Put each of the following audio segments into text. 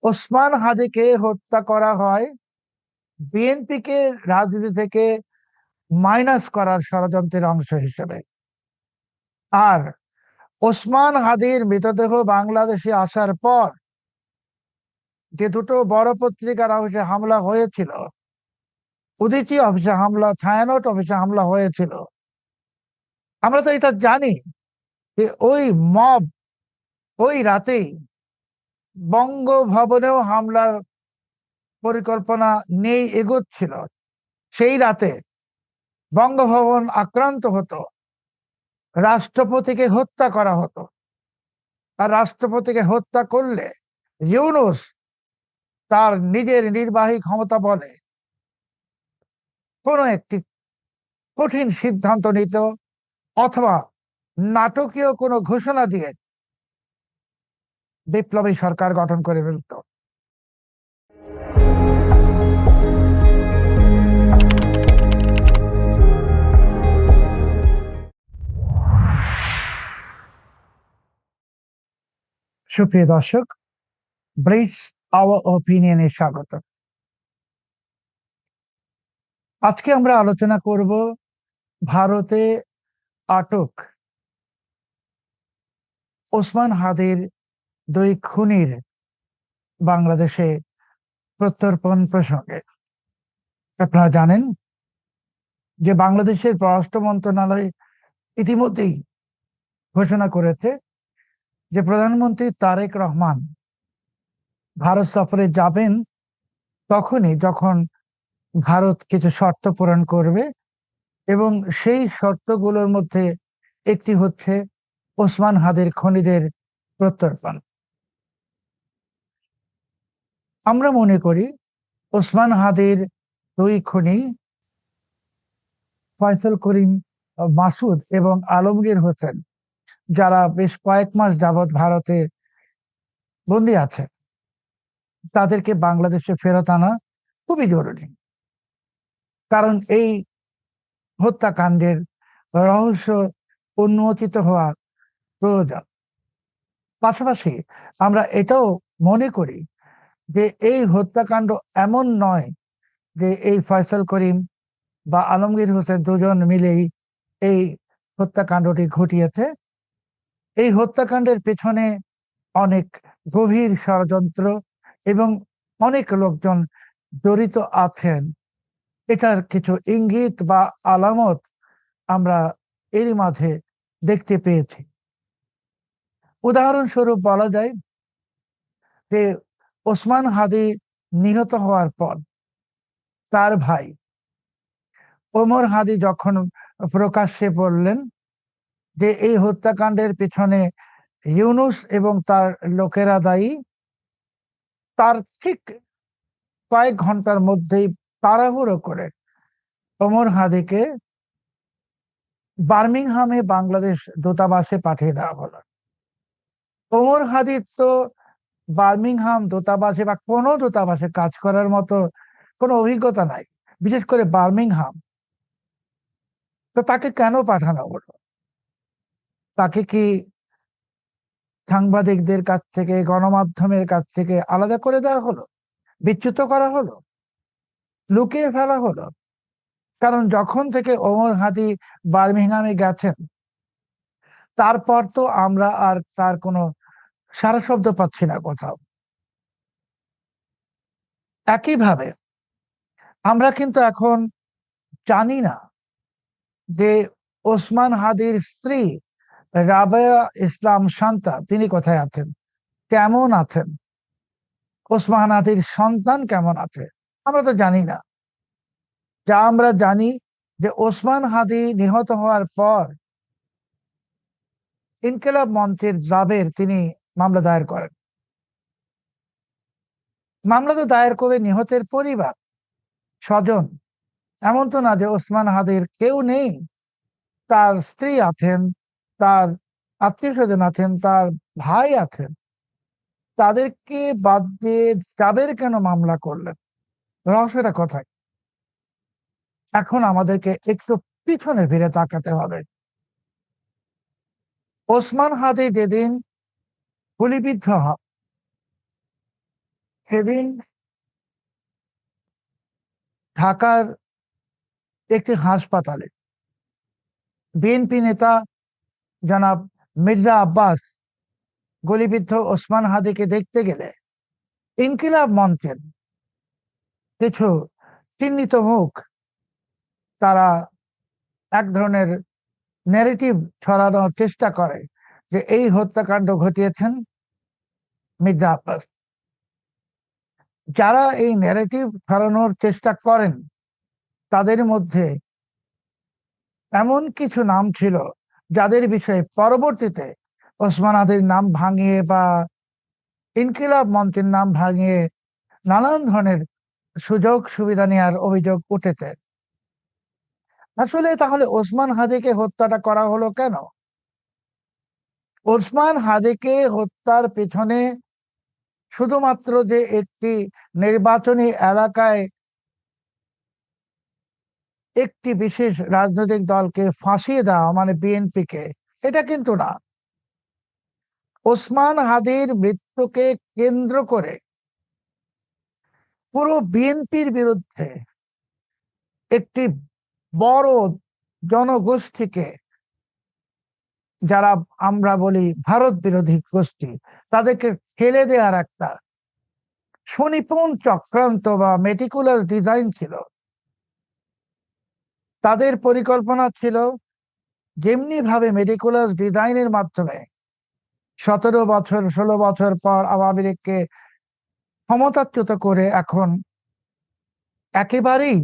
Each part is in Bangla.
ওসমান হাদিকে হত্যা করা হয় বিএনপিকে রাজনীতি থেকে মাইনাস করার ষড়যন্ত্রের অংশ হিসেবে। আর ওসমান হাদির মৃতদেহ বাংলাদেশে আসার পর যে দুটো বড় পত্রিকার অফিসে হামলা হয়েছিল, উদীচী অফিসে হামলা, ছায়ানট অফিসে হামলা হয়েছিল, আমরা তো এটা জানি যে ওই মব ওই রাতেই বঙ্গভবনেও হামলার পরিকল্পনা নেই এগোচ্ছিল। সেই রাতে বঙ্গভবন আক্রান্ত হতো, রাষ্ট্রপতিকে হত্যা করা হতো। আর রাষ্ট্রপতিকে হত্যা করলে ইউনূস তার নিজের নির্বাহী ক্ষমতা বলে কোনো একটি কঠিন সিদ্ধান্ত নিত, অথবা নাটকীয় কোনো ঘোষণা দিয়ে বিপ্লবী সরকার গঠন করে ফেলত। সুপ্রিয় দর্শক, ব্রিটস আওয়ার ওপিনিয়নে স্বাগত। আজকে আমরা আলোচনা করব ভারতে আটক ওসমান হাদির দুই খুনির বাংলাদেশে প্রত্যর্পণ প্রসঙ্গে। আপনারা জানেন যে বাংলাদেশের পররাষ্ট্র মন্ত্রণালয় ইতিমধ্যেই ঘোষণা করেছে যে প্রধানমন্ত্রী তারেক রহমান ভারত সফরে যাবেন তখনই যখন ভারত কিছু শর্ত পূরণ করবে, এবং সেই শর্তগুলোর মধ্যে একটি হচ্ছে ওসমান হাদির খুনিদের প্রত্যর্পণ। আমরা মনে করি ওসমান হাদির দুই খুনি ফয়সাল করিম মাসুদ এবং আলমগীর হোসেন, যারা বেশ কয়েক মাস যাবৎ ভারতে বন্দী আছে, তাদেরকে বাংলাদেশে ফেরত আনা খুবই জরুরি। কারণ এই হত্যাকাণ্ডের রহস্য উন্মোচিত হওয়া প্রয়োজন। পাশাপাশি আমরা এটাও মনে করি যে এই হত্যাকাণ্ড এমন নয় যে এই ফয়সাল করিম বা আলমগীর হোসেন দুজন মিলেই এই হত্যাকাণ্ডটি ঘটিয়েছে। এই হত্যাকাণ্ডের পেছনে অনেক গভীর ষড়যন্ত্র এবং অনেক লোকজন জড়িত আছেন, এটার কিছু ইঙ্গিত বা আলামত আমরা এরই মাঝে দেখতে পেয়েছি। উদাহরণস্বরূপ বলা যায় যে ওসমান হাদি নিহত হওয়ার পর তার ভাই ওমর হাদি যখন প্রকাশ্যে বললেন যে এই হত্যাকাণ্ডের পিছনে ইউনূস এবং তার লোকেরা দায়ী, তার ঠিক কয়েক ঘন্টার মধ্যেই তাড়াহুড়ো করে ওমর হাদিকে বার্মিংহামে বাংলাদেশ দূতাবাসে পাঠিয়ে দেওয়া হলো। ওমর হাদির তো বার্মিংহাম দূতাবাসে বা কোনো দূতাবাসে কাজ করার মতো কোনো অভিজ্ঞতা নাই, বিশেষ করে বার্মিংহাম। তো তাকে কেন পাঠানো হলো? তাকে কি সাংবাদিকদের কাছ থেকে, গণমাধ্যমের কাছ থেকে আলাদা করে দেওয়া হলো, বিচ্যুত করা হলো, লুকিয়ে ফেলা হলো? কারণ যখন থেকে ওমর হাদি বার্মিংহামে গেছেন তারপর তো আমরা আর তার কোনো সারা শব্দ পাচ্ছি না কোথাও। একইভাবে আমরা কিন্তু এখন জানি না যে ওসমান হাদির স্ত্রী রাবেয়া ইসলাম শান্তা তিনি কোথায় আছেন, কেমন আছেন, ওসমান হাদির সন্তান কেমন আছে, আমরা তো জানি না। যা আমরা জানি যে ওসমান হাদি নিহত হওয়ার পর ইনকিলাব মঞ্চের জাবের তিনি মামলা দায়ের করেন। মামলা তো দায়ের করে নিহতের পরিবার স্বজন, এমন তো না যে ওসমান হাদির কেউ নেই। তার স্ত্রী আছেন, তার আত্মীয় স্বজন আছেন, তার ভাই আছেন, তাদেরকে বাদ দিয়ে জাবের কেন মামলা করলেন? রহস্যটা কোথায়? এখন আমাদেরকে একটু পিছনে ফিরে তাকাতে হবে। ওসমান হাদি যেদিন গুলিবিদ্ধ হন সেদিন ঢাকার একটি হাসপাতালে বিএনপি নেতা জনাব মির্জা আব্বাস গুলিবিদ্ধ ওসমান হাদিকে দেখতে গেলে ইনকিলাব মঞ্চের কিছু চিহ্নিত মুখ তারা এক ধরনের ন্যারেটিভ ছড়ানোর চেষ্টা করে যে এই হত্যাকাণ্ড ঘটিয়েছেন মির্জা আব্বাস। যারা এই ন্যারেটিভ ছড়ানোর চেষ্টা করেন তাদের মধ্যে এমন কিছু নাম ছিল যাদের বিষয়ে পরবর্তীতে ওসমান হাদির নাম ভাঙিয়ে বা ইনকিলাব মঞ্চের নাম ভাঙিয়ে নানান ধরনের সুযোগ সুবিধা নেওয়ার অভিযোগ উঠেছে। আসলে তাহলে ওসমান হাদিকে হত্যাটা করা হলো কেন? ওসমান হাদিকে হত্যার পেছনে শুধুমাত্র যে একটি নির্বাচনী এলাকায় একটি বিশেষ রাজনৈতিক দলকে ফাঁসিয়ে দেওয়া মানে বিএনপিকে, এটা কিন্তু না। ওসমান হাদির মৃত্যুকে কেন্দ্র করে পুরো বিএনপির বিরুদ্ধে একটি বড় জনগোষ্ঠীকে, যারা আমরা বলি ভারত বিরোধী গোষ্ঠী, তাদেরকে ফেলে দেওয়ার একটা সুনিপুণ চক্রান্ত বা মেটিকুলাস ডিজাইন ছিল। তাদের পরিকল্পনা ছিল যেমনি ভাবে মেটিকুলাস ডিজাইনের মাধ্যমে 17 বছর 16 বছর পর আওয়ামী লীগকে ক্ষমতাচ্যুত করে এখন একেবারেই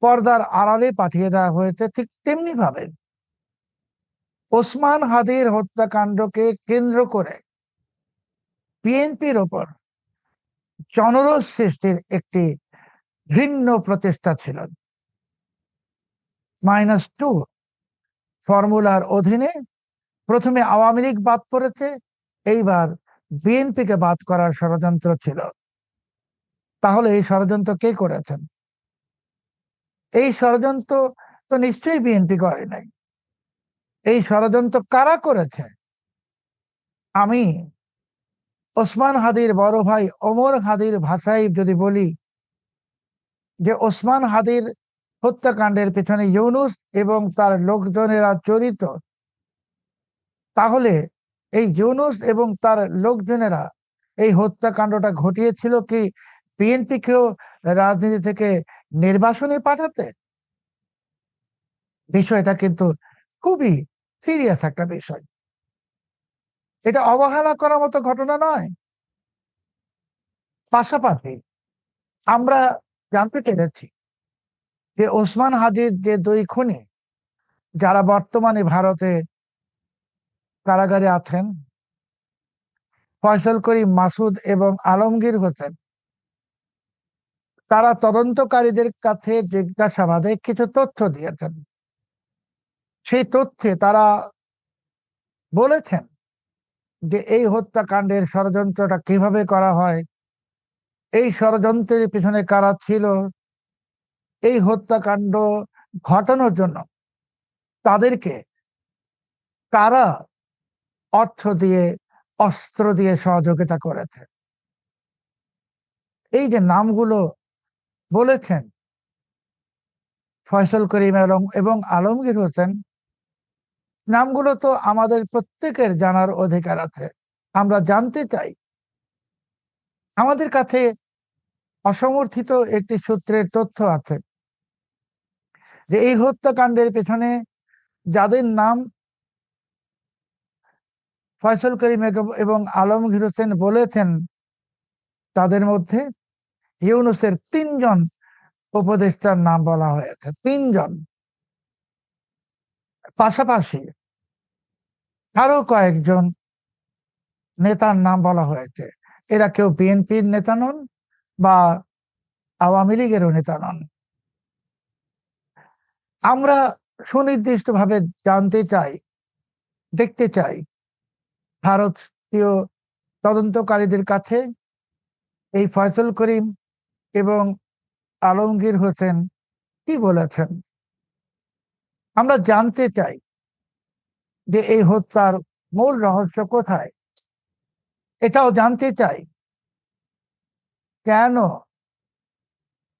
পর্দার আড়ালে পাঠিয়ে দেওয়া হয়েছে, ঠিক তেমনি ভাবে ওসমান হাদির হত্যাকাণ্ডকে কেন্দ্র করে বিএনপির ওপর জনরোষ সৃষ্টির একটি ঘৃণ্য প্রচেষ্টা ছিল। -2 ফর্মুলার অধীনে প্রথমে আওয়ামী লীগ বাদ পড়েছে, এইবার বিএনপিকে বাদ করার ষড়যন্ত্র ছিল। তাহলে এই ষড়যন্ত্র কে করেছেন? এই ষড়যন্ত্র তো নিশ্চয়ই বিএনপি করে নাই। এই ষড়যন্ত্র কারা করেছে? আমি ওসমান হাদির বড় ভাই ওমর হাদির ভাষায় যদি বলি যে ওসমান হাদির হত্যাকাণ্ডের পেছনে ইউনূস এবং তার লোকজনেরা জড়িত, তাহলে এই ইউনূস এবং তার লোকজনেরা এই হত্যাকাণ্ডটা ঘটিয়েছিল কি বিএনপিকেও রাজনীতি থেকে নির্বাসনে পাঠাতে? বিষয়টা কিন্তু খুবই সিরিয়াস একটা বিষয়। এটা অবহেলা করার মতো ঘটনা নয়। পাশাপাশি আমরা জানতে পেরেছি যে ওসমান হাদির যে 2 খুনি যারা বর্তমানে ভারতে কারাগারে আছেন, ফয়সাল করিম মাসুদ এবং আলমগীর হোসেন, তারা তদন্তকারীদের কাছে জিজ্ঞাসাবাদে কিছু তথ্য দিয়েছেন। সেই তথ্যে তারা বলেছেন যে এই হত্যাকাণ্ডের ষড়যন্ত্রটা কিভাবে করা হয়, এই ষড়যন্ত্রের পিছনে কারা ছিল, এই হত্যাকাণ্ড ঘটানোর জন্য তাদেরকে কারা অর্থ দিয়ে অস্ত্র দিয়ে সহযোগিতা করেছে। এই যে নামগুলো বলেছেন ফয়সাল করিম এবং আলমগীর হোসেন, নামগুলো তো আমাদের প্রত্যেকের জানার অধিকার আছে। আমরা জানতে চাই। আমাদের কাছে অসমর্থিত একটি সূত্রের তথ্য আছে যে এই হত্যাকাণ্ডের পেছনে যাদের নাম ফয়সাল করিম এবং আলমগীর হোসেন বলেছেন, তাদের মধ্যে ইউনূসের 3 জন উপদেষ্টার নাম বলা হয়েছে। 3 জন। পাশাপাশি আরো কয়েকজন নেতার নাম বলা হয়েছে। এরা কেউ বিএনপির নেতা নন বা আওয়ামী লীগেরও নেতা নন। আমরা সুনির্দিষ্টভাবে জানতে চাই, দেখতে চাই ভারতীয় তদন্তকারীদের কাছে এই ফয়সাল করিম এবং আলমগীর হোসেন কি বলেছেন। আমরা জানতে চাই যে এই হত্যার মূল রহস্য কোথায়, এটাও জানতে চাই কেন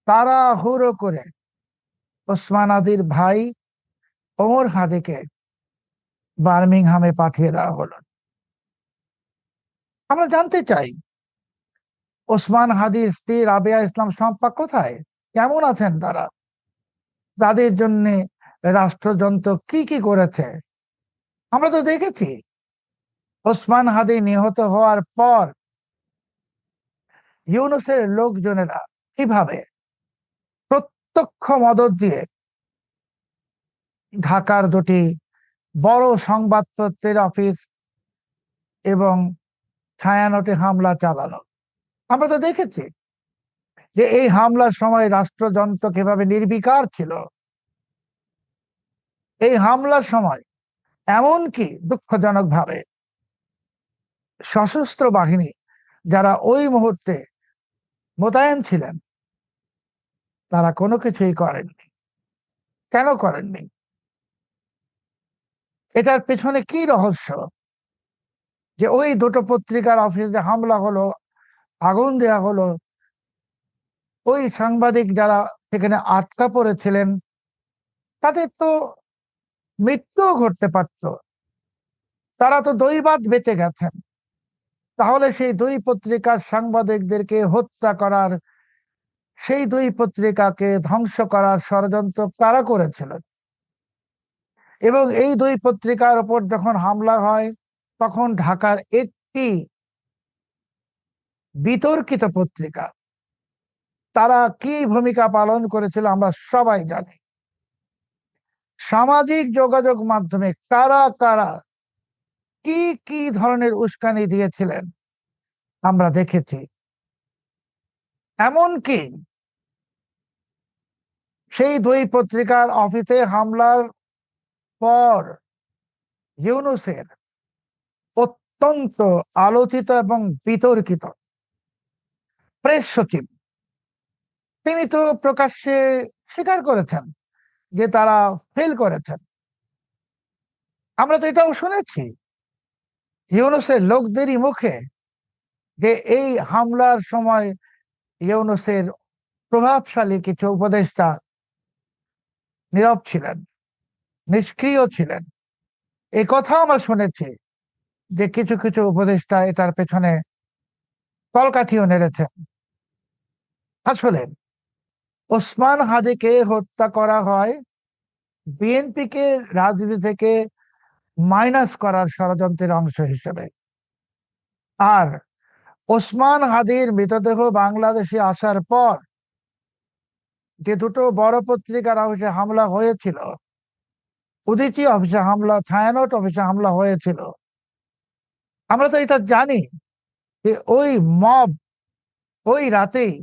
তাড়াহুড়ো করে ওসমান হাদির ভাই ওমর হাদিকে বার্মিংহামে পাঠিয়ে দেওয়া হলো? আমরা জানতে চাই ওসমান হাদির স্ত্রী রাবেয়া ইসলাম শম্পা কোথায়, কেমন আছেন তারা, তাদের জন্য রাষ্ট্রযন্ত্র কি কি করেছে। আমরা তো দেখেছি ওসমান হাদি নিহত হওয়ার পর ইউনূসের লোকজনেরা কিভাবে প্রত্যক্ষ মদদ দিয়ে ঢাকার দুটি বড় সংবাদপত্রের অফিস এবং ছায়ানটে হামলা চালানো। আমরা তো দেখেছি যে এই হামলার সময় রাষ্ট্রযন্ত্র কিভাবে নির্বিকার ছিল। এই হামলার সময় এমনকি দুঃখজনক ভাবে সশস্ত্র বাহিনী যারা ওই মুহূর্তে মোতায়েন ছিলেন তারা কোনো কিছুই করেননি। কেন করেননি? এটার পেছনে কি রহস্য যে ওই দুটো পত্রিকার অফিসে হামলা হলো, আগুন দেয়া হলো, ওই সাংবাদিক যারা সেখানে আটকা পড়েছিলেন তাদের তো মৃত্যুও ঘটতে পারত, তারা তো দৈবাৎ বেঁচে গেছেন। তাহলে সেই দুই পত্রিকার সাংবাদিকদেরকে হত্যা করার, সেই দুই পত্রিকাকে ধ্বংস করার ষড়যন্ত্র কারা করেছিলেন? এবং এই দুই পত্রিকার উপর যখন হামলা হয় তখন ঢাকার একটি বিতর্কিত পত্রিকা তারা কি ভূমিকা পালন করেছিল আমরা সবাই জানি। সামাজিক যোগাযোগ মাধ্যমে কারা কারা কি কি ধরনের উস্কানি দিয়েছিলেন আমরা দেখেছি। এমনকি সেই দুই পত্রিকার অফিসে হামলার পর ইউনূসের অত্যন্ত আলোচিত এবং বিতর্কিত প্রেস সচিব তিনি তো প্রকাশ্যে স্বীকার করেছেন যে তারা ফেল করেছেন। আমরা তো এটাও শুনেছি ইউনূসের লোকদেরই মুখে যে এই হামলার সময় ইউনূসের প্রভাবশালী কিছু উপদেষ্টা নীরব ছিলেন, নিষ্ক্রিয় ছিলেন। এই কথা আমরা শুনেছি যে কিছু কিছু উপদেষ্টা এটার পেছনে কলকাঠিও নেড়েছেন। আসলে ওসমান হাদিকে হত্যা করা হয় বিএনপিকে রাজনীতি থেকে মাইনাস করার ষড়যন্ত্রের অংশ হিসেবে। আর ওসমান হাদির মৃতদেহ বাংলাদেশে আসার পর যে দুটো বড় পত্রিকার অফিসে হামলা হয়েছিল, উদীচী অফিসে হামলা, ছায়ানট অফিসে হামলা হয়েছিল, আমরা তো এটা জানি যে ওই মব ওই রাতেই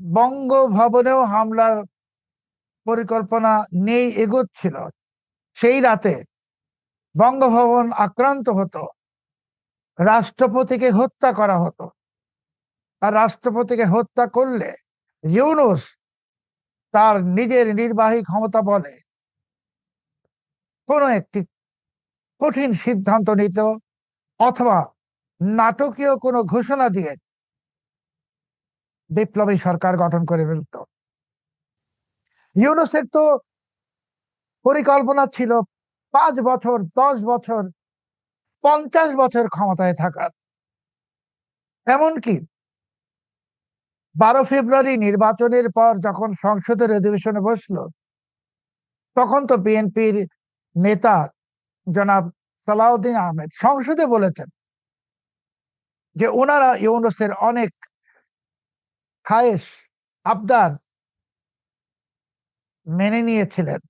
বঙ্গভবনেও হামলার পরিকল্পনা নেই এগোচ্ছিল। সেই রাতে বঙ্গভবন আক্রান্ত হতো, রাষ্ট্রপতিকে হত্যা করা হতো। আর রাষ্ট্রপতিকে হত্যা করলে ইউনূস তার নিজের নির্বাহী ক্ষমতা বলে কোনো একটি কঠিন সিদ্ধান্ত নিত অথবা নাটকীয় কোনো ঘোষণা দিয়ে বিপ্লবী সরকার গঠন করে ফেলত। ইউনূসের তো পরিকল্পনা ছিল 5 বছর, 10 বছর, 50 বছর ক্ষমতায় থাকার। এমনকি 12 ফেব্রুয়ারি নির্বাচনের পর যখন সংসদের অধিবেশনে বসলো তখন তো বিএনপির নেতা জনাব সালাউদ্দিন আহমেদ সংসদে বলেছেন যে ওনারা ইউনূসের অনেক খায়েশ আবদার মেনে নিয়েছিলেন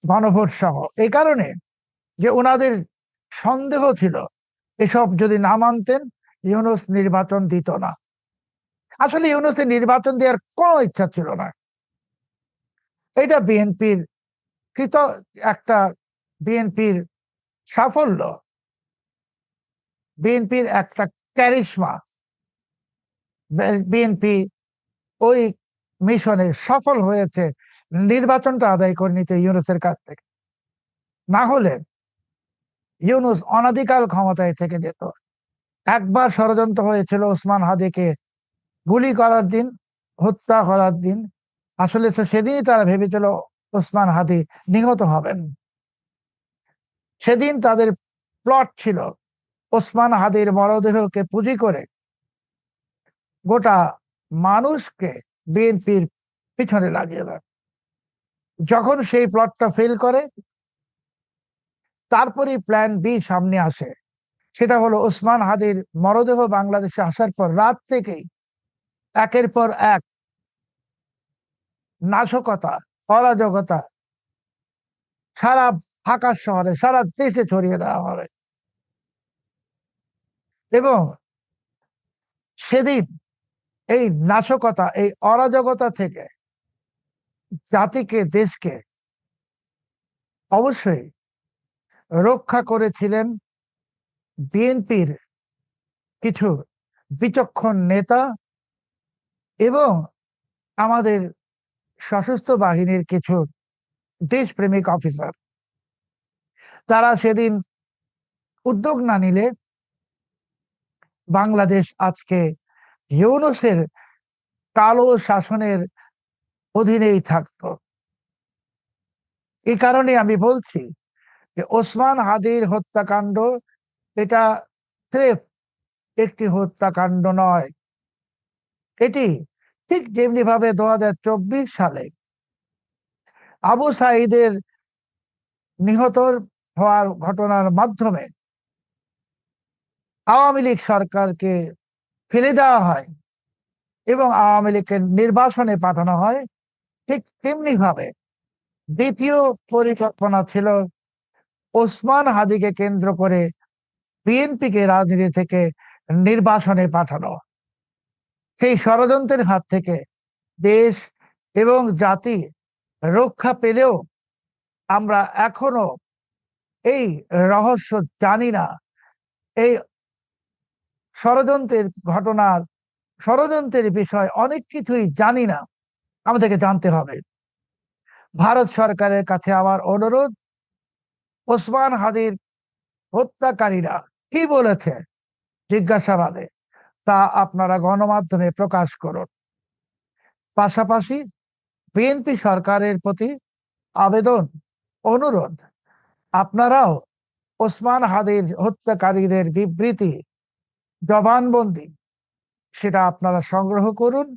গণভোট সহ, এই কারণে যে ওনাদের সন্দেহ ছিল এসব যদি না মানতেন ইউনূস নির্বাচন দিত না। আসলে ইউনূসের নির্বাচন দেওয়ার কোনো ইচ্ছা ছিল না। এটা বিএনপির কৃত একটা বিএনপির সাফল্য, বিএনপির একটা ক্যারিশমা। বিএনপি ওই মিশনে সফল হয়েছে নির্বাচনটা আদায় করে নিতে ইউনূসের কাছ থেকে। না হলে ইউনূস অনাদিকাল ক্ষমতায় থেকে যেত। একবার ষড়যন্ত্র হয়েছিল ওসমান হাদিকে গুলি করার দিন, হত্যা করার দিন, আসলে তো সেদিনই তারা ভেবেছিল ওসমান হাদি নিহত হবেন। সেদিন তাদের প্লট ছিল ওসমান হাদির মরদেহকে পুঁজি করে গোটা মানুষকে বিএনপির পিছনে লাগিয়ে দেয়। যখন সেই প্লটটা ফেল করে, তারপরেই প্ল্যান বি সামনে আসে। সেটা হলো ওসমান হাদির মরদেহ বাংলাদেশে আসার পর রাত থেকেই একের পর এক নাশকতা, অরাজকতা সারা ঢাকা শহরে, সারা দেশে ছড়িয়ে দেওয়া হবে। এবং সেদিন এই নাশকতা, এই অরাজকতা থেকে জাতিকে, দেশকে অবশ্যই রক্ষা করেছিলেন বিএনপির কিছু বিচক্ষণ নেতা এবং আমাদের সশস্ত্র বাহিনীর কিছু দেশপ্রেমিক অফিসার। তারা সেদিন উদ্যোগ না নিলে বাংলাদেশ আজকে ইউনূসের কালো শাসনের অধীনেই থাকতো। এই কারণে আমি বলছি যে ওসমান হাদির হত্যাকাণ্ড এটা স্রেফ একটি হত্যাকাণ্ড নয়। এটি ঠিক যেমনি ভাবে 2024 সালে আবু সাঈদের নিহত হওয়ার ঘটনার মাধ্যমে আওয়ামী লীগ সরকারকে ফেলে দেওয়া হয় এবং আওয়ামী লীগকে নির্বাসনে পাঠানো হয়, ঠিক তেমনি ভাবে দ্বিতীয় পরিকল্পনা ছিল ওসমান হাদিকে কেন্দ্র করে বিএনপিকে রাজনীতি থেকে নির্বাসনে পাঠানো। সেই ষড়যন্ত্রের হাত থেকে দেশ এবং জাতি রক্ষা পেলেও আমরা এখনো এই রহস্য জানি না। এই ষড়যন্ত্রের ঘটনার, ষড়যন্ত্রের বিষয় অনেক কিছুই জানি না, আমাদেরকে জানতে হবে। ভারত সরকারের কাছে আমার অনুরোধ, ওসমান হাদির হত্যাকারীরা কি বলেছে জিজ্ঞাসাবাদে তা আপনারা গণমাধ্যমে প্রকাশ করুন। পাশাপাশি বিএনপি সরকারের প্রতি আবেদন, অনুরোধ, আপনারাও ওসমান হাদির হত্যাকারীদের বিবৃতি, জবানবন্দি সেটা আপনারা সংগ্রহ করুন,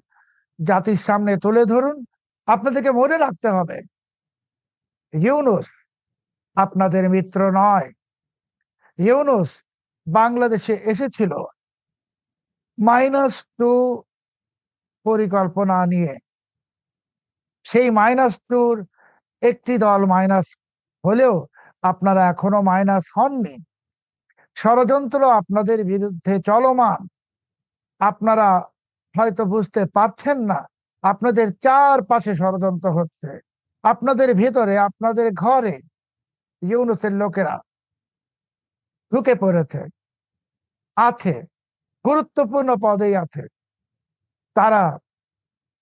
জাতির সামনে তুলে ধরুন। আপনাদেরকে মনে রাখতে হবে, ইউনূস আপনাদের মিত্র নয়। ইউনূস বাংলাদেশে এসেছিল -2 পরিকল্পনা নিয়ে। সেই -2 একটি দল মাইনাস হলেও আপনারা এখনো মাইনাস হননি। ষড়যন্ত্র আপনাদের বিরুদ্ধে চলমান। আপনারা হয়তো বুঝতে পারছেন না, আপনাদের চারপাশে ষড়যন্ত্র হচ্ছে। আপনাদের ভেতরে, আপনাদের ঘরে ইউনূসের লোকেরা ঢুকে পড়েছে, আছে, গুরুত্বপূর্ণ পদেই আছে। তারা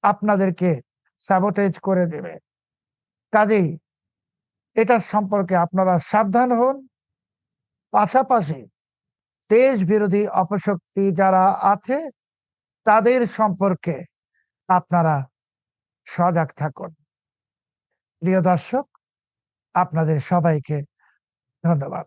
আপনাদেরকে স্যাবোটেজ করে দেবে। কাজেই এটা সম্পর্কে আপনারা সাবধান হন। পাশাপাশি দেশ বিরোধী অপশক্তি যারা আছে তাদের সম্পর্কে আপনারা সজাগ থাকুন। প্রিয় দর্শক, আপনাদের সবাইকে ধন্যবাদ।